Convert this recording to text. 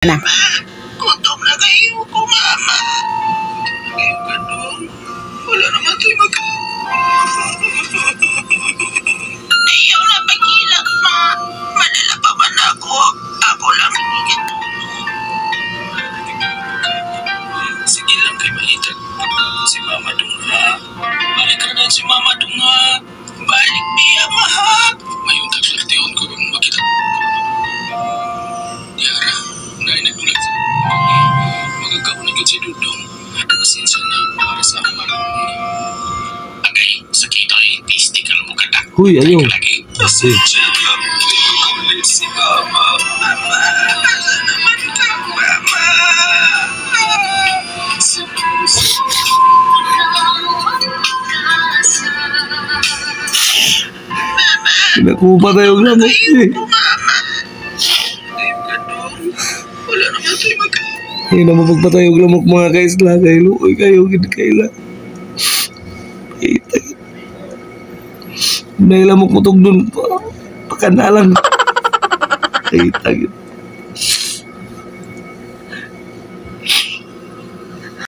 Na. Gutom na kayo ko, mama. Kayo ka doon. Wala naman tayo Ayaw na pagilak, ma. Madala pa man ako. Ako lang hinigatulong. Sige lang kay Mahitag. Si Mama Dunga. Balik ka na si Mama Dunga. Balik niya, maha. Mayong tagsultiyon ko rin makita. Yara, naay nagdulag siya. Magagawa na si Dudong. Pasensya na para sa akong marami. Agay, sakit ay tistik ang mukata. Huy, ayaw. Pasensya na. Kulit si Mama. Mama, asa naman ka, Mama? Sa puso Pinakupa tayo ng lamok eh. Wala naman tayo Hindi na mapagpatayog lamok mga kaisla. Kailo, uy kayo, kaila. May lamok mo tog dun. Pakanalang. Ay, tagit.